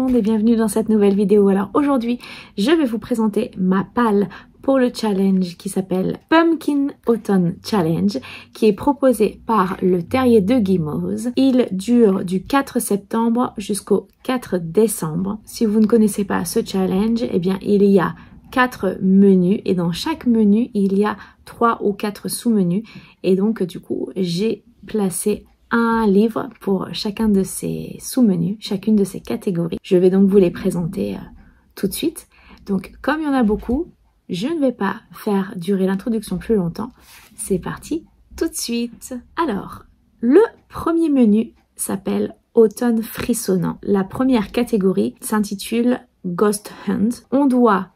monde et bienvenue dans cette nouvelle vidéo. Alors aujourd'hui, je vais vous présenter ma palle pour le challenge qui s'appelle Pumpkin Autumn Challenge, qui est proposé par le Terrier de Guimauze. Il dure du 4 septembre jusqu'au 4 décembre. Si vous ne connaissez pas ce challenge, eh bien il y a 4 menus et dans chaque menu, il y a 3 ou 4 sous-menus. Et donc du coup, j'ai placé un livre pour chacun de ces sous-menus, chacune de ces catégories. Je vais donc vous les présenter tout de suite. Donc comme il y en a beaucoup, je ne vais pas faire durer l'introduction plus longtemps. C'est parti tout de suite. Alors, le premier menu s'appelle Automne frissonnant. La première catégorie s'intitule Ghost Hunt. On doit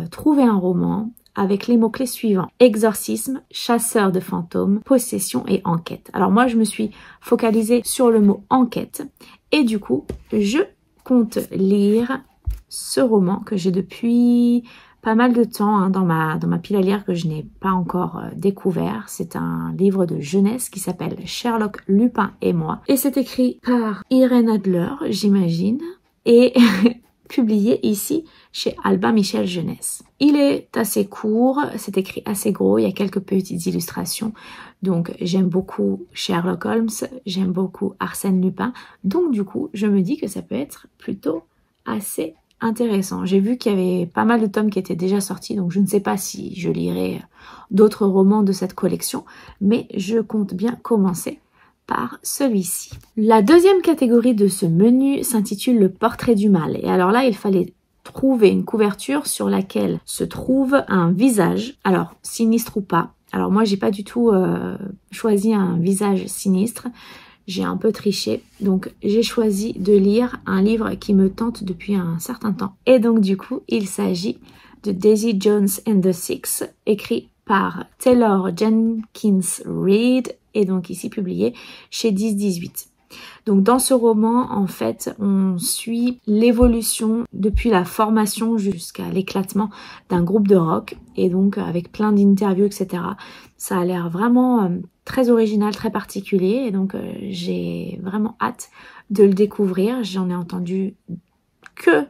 trouver un roman avec les mots-clés suivants: exorcisme, chasseur de fantômes, possession et enquête. Alors moi, je me suis focalisée sur le mot enquête et du coup, je compte lire ce roman que j'ai depuis pas mal de temps dans ma pile à lire, que je n'ai pas encore découvert. C'est un livre de jeunesse qui s'appelle Sherlock, Lupin et moi. Et c'est écrit par Irène Adler, j'imagine, et publié ici chez Albin Michel Jeunesse. Il est assez court, c'est écrit assez gros, il y a quelques petites illustrations. Donc j'aime beaucoup Sherlock Holmes, j'aime beaucoup Arsène Lupin. Donc du coup, je me dis que ça peut être plutôt assez intéressant. J'ai vu qu'il y avait pas mal de tomes qui étaient déjà sortis, donc je ne sais pas si je lirai d'autres romans de cette collection, mais je compte bien commencer par celui-ci. La deuxième catégorie de ce menu s'intitule le portrait du mal. Et alors là, il fallait trouver une couverture sur laquelle se trouve un visage, alors sinistre ou pas. Alors moi, j'ai pas du tout choisi un visage sinistre. J'ai un peu triché, donc j'ai choisi de lire un livre qui me tente depuis un certain temps. Et donc du coup, il s'agit de Daisy Jones and the Six, écrit par Taylor Jenkins Reid, et donc ici publié chez 10-18. Donc dans ce roman, en fait, on suit l'évolution depuis la formation jusqu'à l'éclatement d'un groupe de rock, et donc avec plein d'interviews, etc. Ça a l'air vraiment très original, très particulier, et donc j'ai vraiment hâte de le découvrir. J'en ai entendu que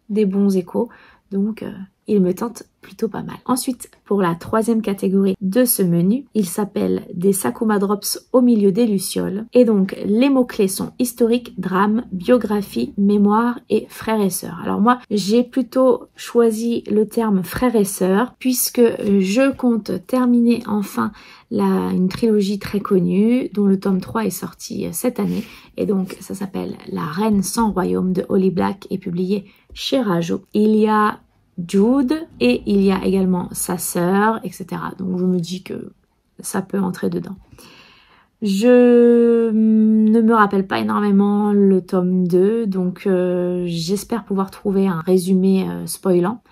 des bons échos, donc il me tente plutôt pas mal. Ensuite, pour la troisième catégorie de ce menu, il s'appelle des Sakuma Drops au milieu des lucioles. Et donc, les mots-clés sont historique, drame, biographie, mémoire et frères et sœurs. Alors moi, j'ai plutôt choisi le terme frères et sœurs puisque je compte terminer enfin une trilogie très connue dont le tome 3 est sorti cette année. Et donc, ça s'appelle La Reine sans royaume de Holly Black et publié chez Rajo. Il y a Jude et il y a également sa sœur, etc. Donc je me dis que ça peut entrer dedans. Je ne me rappelle pas énormément le tome 2, donc j'espère pouvoir trouver un résumé spoilant,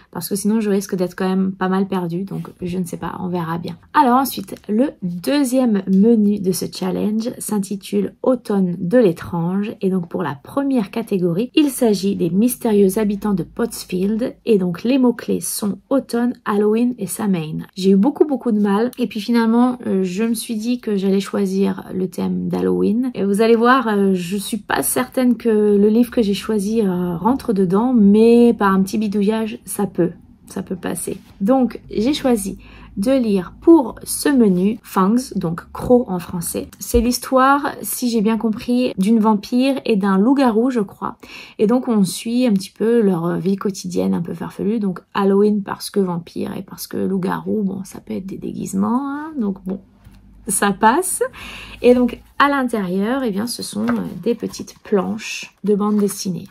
parce que sinon je risque d'être quand même pas mal perdue, donc je ne sais pas, on verra bien. Alors ensuite, le deuxième menu de ce challenge s'intitule Automne de l'étrange, et donc pour la première catégorie, il s'agit des mystérieux habitants de Pottsfield, et donc les mots-clés sont automne, Halloween et Samhain. J'ai eu beaucoup de mal, et puis finalement je me suis dit que j'allais choisir le thème d'Halloween, et vous allez voir, je suis pas certaine que le livre que j'ai choisi rentre dedans, mais par un petit bidouillage, ça peut passer. Donc j'ai choisi de lire pour ce menu Fangs, donc croc en français. C'est l'histoire, si j'ai bien compris, d'une vampire et d'un loup-garou, je crois. Et donc on suit un petit peu leur vie quotidienne un peu farfelue. Donc Halloween parce que vampire et parce que loup-garou, bon, ça peut être des déguisements, hein, donc bon, ça passe. Et donc à l'intérieur, eh bien, ce sont des petites planches de bande dessinée.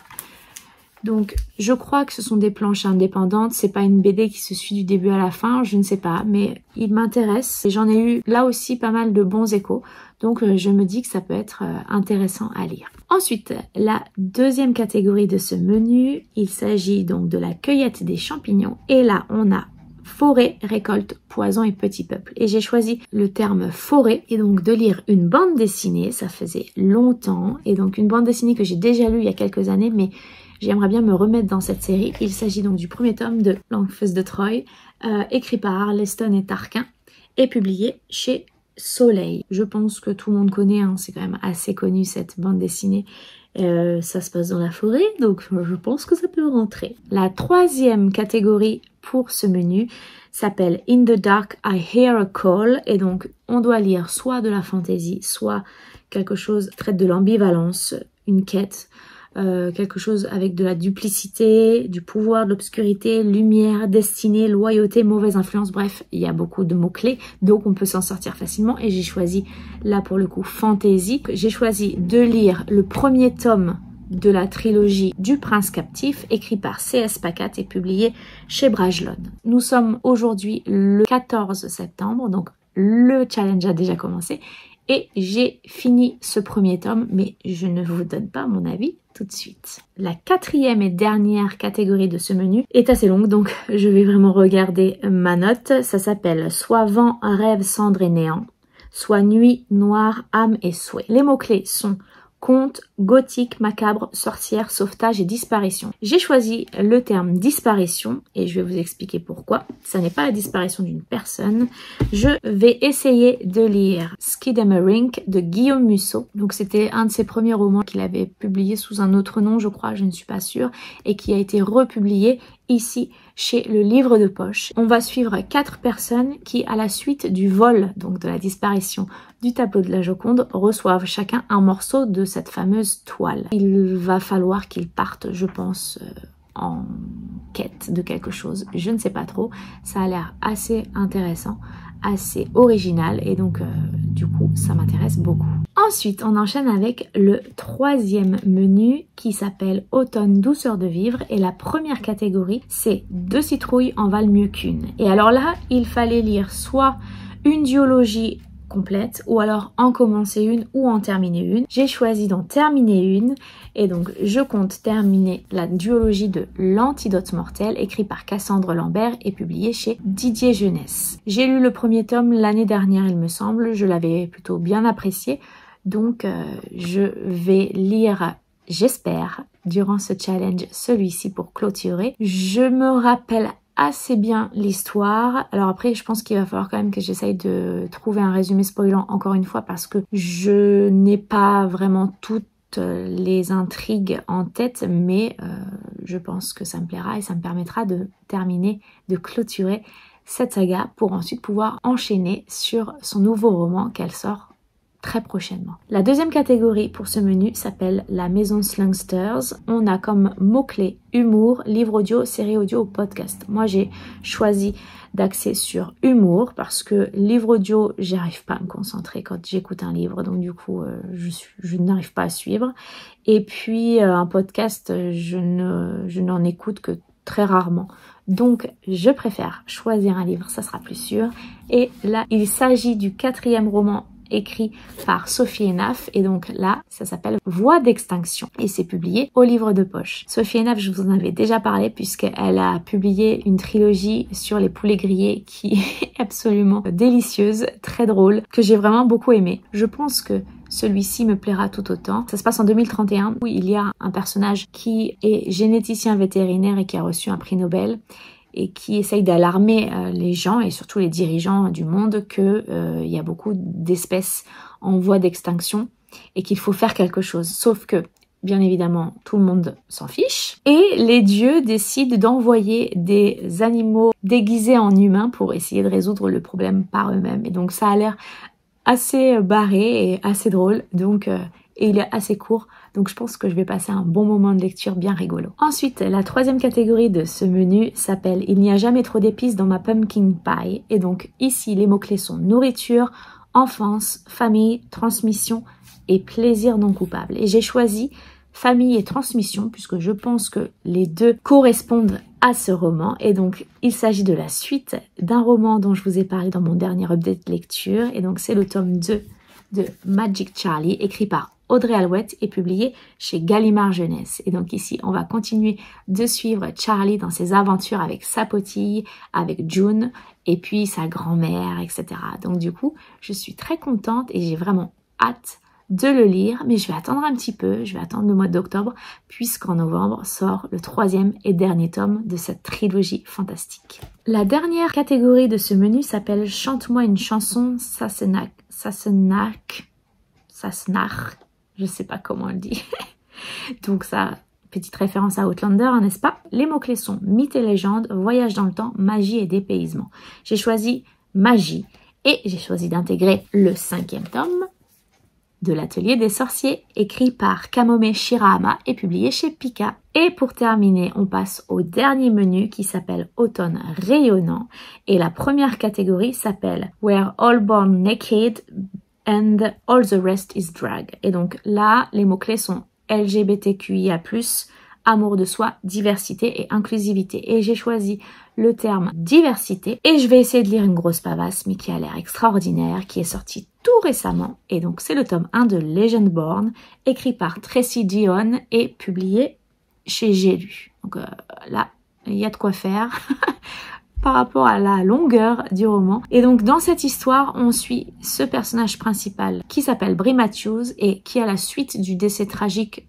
Donc, je crois que ce sont des planches indépendantes, c'est pas une BD qui se suit du début à la fin, je ne sais pas, mais il m'intéresse et j'en ai eu là aussi pas mal de bons échos, donc je me dis que ça peut être intéressant à lire. Ensuite, la deuxième catégorie de ce menu, il s'agit donc de la cueillette des champignons, et là on a forêt, récolte, poison et petit peuple. Et j'ai choisi le terme forêt et donc de lire une bande dessinée, ça faisait longtemps, et donc une bande dessinée que j'ai déjà lue il y a quelques années, mais j'aimerais bien me remettre dans cette série. Il s'agit donc du premier tome de L'Enfeuse de Troie, écrit par Leston et Tarquin, et publié chez Soleil. Je pense que tout le monde connaît, hein, c'est quand même assez connu cette bande dessinée. Ça se passe dans la forêt, donc je pense que ça peut rentrer. La troisième catégorie pour ce menu s'appelle In the Dark I Hear a Call, et donc on doit lire soit de la fantasy, soit quelque chose qui traite de l'ambivalence, une quête, quelque chose avec de la duplicité, du pouvoir, de l'obscurité, lumière, destinée, loyauté, mauvaise influence, bref, il y a beaucoup de mots-clés, donc on peut s'en sortir facilement, et j'ai choisi, là pour le coup, fantasy. J'ai choisi de lire le premier tome de la trilogie du Prince Captif, écrit par C.S. Pacat et publié chez Brajlon. Nous sommes aujourd'hui le 14 septembre, donc le challenge a déjà commencé, et j'ai fini ce premier tome, mais je ne vous donne pas mon avis tout de suite. La quatrième et dernière catégorie de ce menu est assez longue, donc je vais vraiment regarder ma note. Ça s'appelle « Soit vent, rêve, cendre et néant », soit nuit, noir, âme et souhait. Les mots-clés sont conte, gothique, macabre, sorcière, sauvetage et disparition. J'ai choisi le terme disparition et je vais vous expliquer pourquoi. Ça n'est pas la disparition d'une personne. Je vais essayer de lire Skidamarink de Guillaume Musso. Donc c'était un de ses premiers romans qu'il avait publié sous un autre nom, je crois, je ne suis pas sûre, et qui a été republié ici chez le livre de poche. On va suivre 4 personnes qui, à la suite du vol, donc de la disparition du tableau de la Joconde, reçoivent chacun un morceau de cette fameuse toile. Il va falloir qu'ils partent, je pense, en quête de quelque chose. Je ne sais pas trop. Ça a l'air assez intéressant, assez original, et donc du coup ça m'intéresse beaucoup. Ensuite on enchaîne avec le troisième menu qui s'appelle Automne douceur de vivre, et la première catégorie c'est 2 citrouilles en valent mieux qu'une. Et alors là il fallait lire soit une duologie complète ou alors en commencer une ou en terminer une. J'ai choisi d'en terminer une et donc je compte terminer la duologie de L'Antidote mortel, écrit par Cassandre Lambert et publié chez Didier Jeunesse. J'ai lu le premier tome l'année dernière il me semble, je l'avais plutôt bien apprécié, donc je vais lire, j'espère, durant ce challenge celui-ci pour clôturer. Je me rappelle assez bien l'histoire. Alors après, je pense qu'il va falloir quand même que j'essaye de trouver un résumé spoilant encore une fois parce que je n'ai pas vraiment toutes les intrigues en tête, mais je pense que ça me plaira et ça me permettra de terminer, de clôturer cette saga pour ensuite pouvoir enchaîner sur son nouveau roman qu'elle sort très prochainement. La deuxième catégorie pour ce menu s'appelle La Maison Slungsters. On a comme mots-clés humour, livre audio, série audio, podcast. Moi j'ai choisi d'axer sur humour parce que livre audio, j'arrive pas à me concentrer quand j'écoute un livre, donc du coup je n'arrive pas à suivre. Et puis un podcast, je n'en écoute que très rarement. Donc je préfère choisir un livre, ça sera plus sûr. Et là il s'agit du 4e roman écrit par Sophie Enaf, et donc là ça s'appelle Voix d'extinction et c'est publié au livre de poche. Sophie Enaf, je vous en avais déjà parlé puisqu'elle a publié une trilogie sur les poulets grillés qui est absolument délicieuse, très drôle, que j'ai vraiment beaucoup aimé. Je pense que celui-ci me plaira tout autant. Ça se passe en 2031 où il y a un personnage qui est généticien vétérinaire et qui a reçu un prix Nobel et qui essaye d'alarmer les gens et surtout les dirigeants du monde que y a beaucoup d'espèces en voie d'extinction et qu'il faut faire quelque chose. Sauf que, bien évidemment, tout le monde s'en fiche et les dieux décident d'envoyer des animaux déguisés en humains pour essayer de résoudre le problème par eux-mêmes. Et donc ça a l'air assez barré et assez drôle, donc et il est assez court, donc je pense que je vais passer un bon moment de lecture bien rigolo. Ensuite, la 3e catégorie de ce menu s'appelle Il n'y a jamais trop d'épices dans ma pumpkin pie, et donc ici les mots-clés sont nourriture, enfance, famille, transmission et plaisir non coupable. Et j'ai choisi famille et transmission puisque je pense que les deux correspondent à ce roman, et donc il s'agit de la suite d'un roman dont je vous ai parlé dans mon dernier update lecture, et donc c'est le tome 2 de Magic Charlie, écrit par Audrey Alouette et publié chez Gallimard Jeunesse. Et donc ici, on va continuer de suivre Charlie dans ses aventures avec sa potille, avec June, et puis sa grand-mère, etc. Donc du coup, je suis très contente et j'ai vraiment hâte de le lire, mais je vais attendre un petit peu, je vais attendre le mois d'octobre, puisqu'en novembre sort le 3e et dernier tome de cette trilogie fantastique. La dernière catégorie de ce menu s'appelle Chante-moi une chanson Sassenach, je sais pas comment on le dit. Donc ça, petite référence à Outlander, hein, n'est-ce pas? Les mots-clés sont mythes et légendes, voyage dans le temps, magie et dépaysement. J'ai choisi magie et j'ai choisi d'intégrer le 5e tome de l'Atelier des sorciers, écrit par Kamome Shirahama et publié chez Pika. Et pour terminer, on passe au dernier menu qui s'appelle Automne rayonnant. Et la première catégorie s'appelle We're all born naked and all the rest is drag. Et donc là, les mots-clés sont LGBTQIA+, amour de soi, diversité et inclusivité. Et j'ai choisi le terme diversité. Et je vais essayer de lire une grosse pavasse, mais qui a l'air extraordinaire, qui est sortie tout récemment. Et donc c'est le tome 1 de Legendborn, écrit par Tracy Dion et publié chez J'ai lu. Donc là, il y a de quoi faire par rapport à la longueur du roman. Et donc dans cette histoire, on suit ce personnage principal qui s'appelle Brie Matthews et qui, à la suite du décès tragique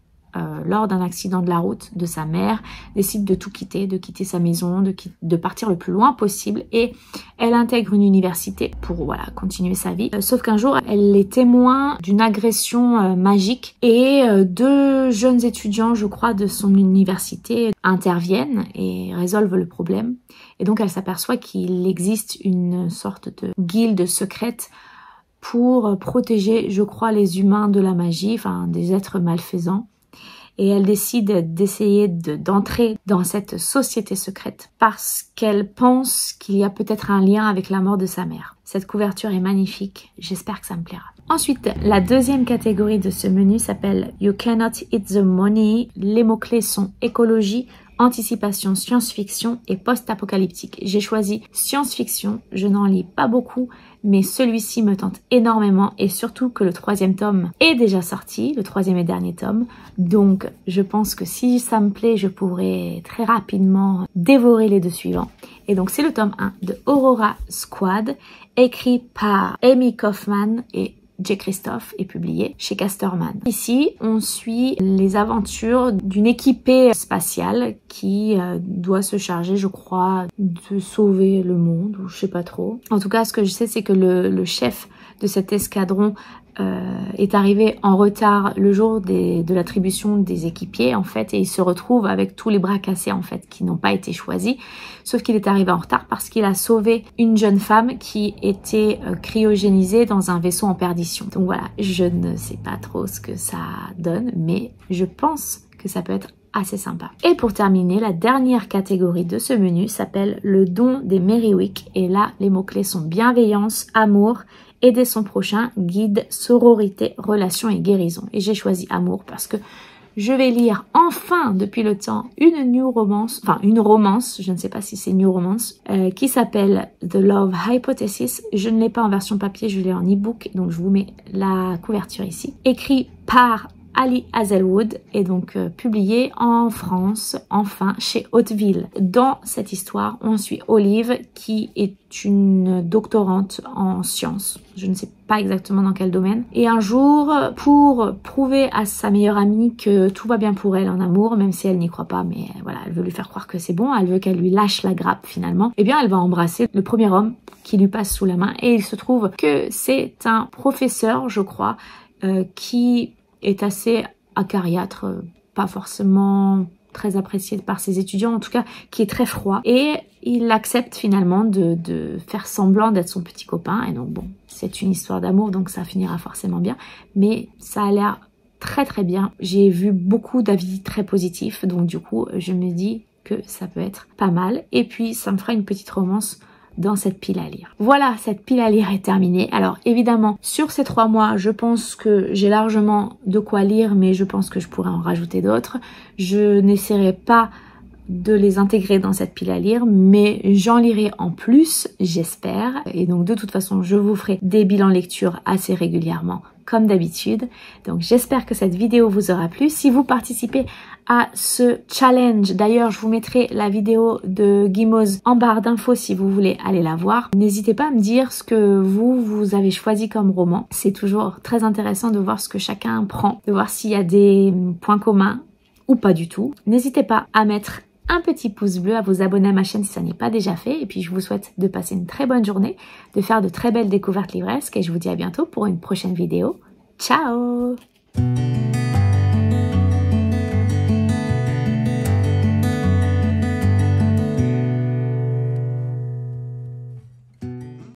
lors d'un accident de la route de sa mère, décide de tout quitter, de quitter sa maison, de partir le plus loin possible, et elle intègre une université pour voilà continuer sa vie. Sauf qu'un jour, elle est témoin d'une agression magique et deux jeunes étudiants, je crois, de son université interviennent et résolvent le problème. Et donc elle s'aperçoit qu'il existe une sorte de guilde secrète pour protéger, je crois, les humains de la magie, enfin des êtres malfaisants. Et elle décide d'essayer d'entrer dans cette société secrète parce qu'elle pense qu'il y a peut-être un lien avec la mort de sa mère. Cette couverture est magnifique, j'espère que ça me plaira. Ensuite, la deuxième catégorie de ce menu s'appelle You Cannot Eat the Money. Les mots-clés sont écologie, anticipation, science-fiction et post-apocalyptique. J'ai choisi science-fiction, je n'en lis pas beaucoup, mais celui-ci me tente énormément et surtout que le 3e tome est déjà sorti, le 3e et dernier tome. Donc je pense que si ça me plaît, je pourrais très rapidement dévorer les deux suivants. Et donc c'est le tome 1 de Aurora Squad, écrit par Amy Kaufman et J. Christophe, est publié chez Casterman. Ici, on suit les aventures d'une équipée spatiale qui doit se charger, je crois, de sauver le monde, ou je sais pas trop. En tout cas, ce que je sais, c'est que le chef de cet escadron est arrivé en retard le jour de l'attribution des équipiers, en fait, et il se retrouve avec tous les bras cassés, en fait, qui n'ont pas été choisis. Sauf qu'il est arrivé en retard parce qu'il a sauvé une jeune femme qui était cryogénisée dans un vaisseau en perdition. Donc voilà, je ne sais pas trop ce que ça donne, mais je pense que ça peut être assez sympa. Et pour terminer, la dernière catégorie de ce menu s'appelle le don des Merryweek. Et là, les mots-clés sont bienveillance, amour, aider son prochain, guide, sororité, relation et guérison. Et j'ai choisi amour parce que je vais lire enfin depuis le temps une romance, je ne sais pas si c'est new romance, qui s'appelle The Love Hypothesis. Je ne l'ai pas en version papier, je l'ai en e-book, donc je vous mets la couverture ici. Écrit par Ali Hazelwood et donc publié en France, enfin, chez Hauteville. Dans cette histoire, on suit Olive qui est une doctorante en sciences. Je ne sais pas exactement dans quel domaine. Et un jour, pour prouver à sa meilleure amie que tout va bien pour elle en amour, même si elle n'y croit pas, mais voilà, elle veut lui faire croire que c'est bon, elle veut qu'elle lui lâche la grappe finalement, eh bien elle va embrasser le premier homme qui lui passe sous la main. Et il se trouve que c'est un professeur, je crois, qui est assez acariâtre, pas forcément très apprécié par ses étudiants, en tout cas qui est très froid, et il accepte finalement de faire semblant d'être son petit copain. Et donc bon, c'est une histoire d'amour, donc ça finira forcément bien, mais ça a l'air très très bien. J'ai vu beaucoup d'avis très positifs, donc du coup je me dis que ça peut être pas mal, et puis ça me fera une petite romance dans cette pile à lire. Voilà, cette pile à lire est terminée. Alors évidemment, sur ces 3 mois, je pense que j'ai largement de quoi lire, mais je pense que je pourrais en rajouter d'autres. Je n'essaierai pas de les intégrer dans cette pile à lire, mais j'en lirai en plus, j'espère. Et donc de toute façon, je vous ferai des bilans lecture assez régulièrement, comme d'habitude. Donc j'espère que cette vidéo vous aura plu. Si vous participez à ce challenge. D'ailleurs, je vous mettrai la vidéo de Gimoz en barre d'infos si vous voulez aller la voir. N'hésitez pas à me dire ce que vous avez choisi comme roman. C'est toujours très intéressant de voir ce que chacun prend, de voir s'il y a des points communs ou pas du tout. N'hésitez pas à mettre un petit pouce bleu, à vous abonner à ma chaîne si ça n'est pas déjà fait. Et puis je vous souhaite de passer une très bonne journée, de faire de très belles découvertes livresques et je vous dis à bientôt pour une prochaine vidéo. Ciao!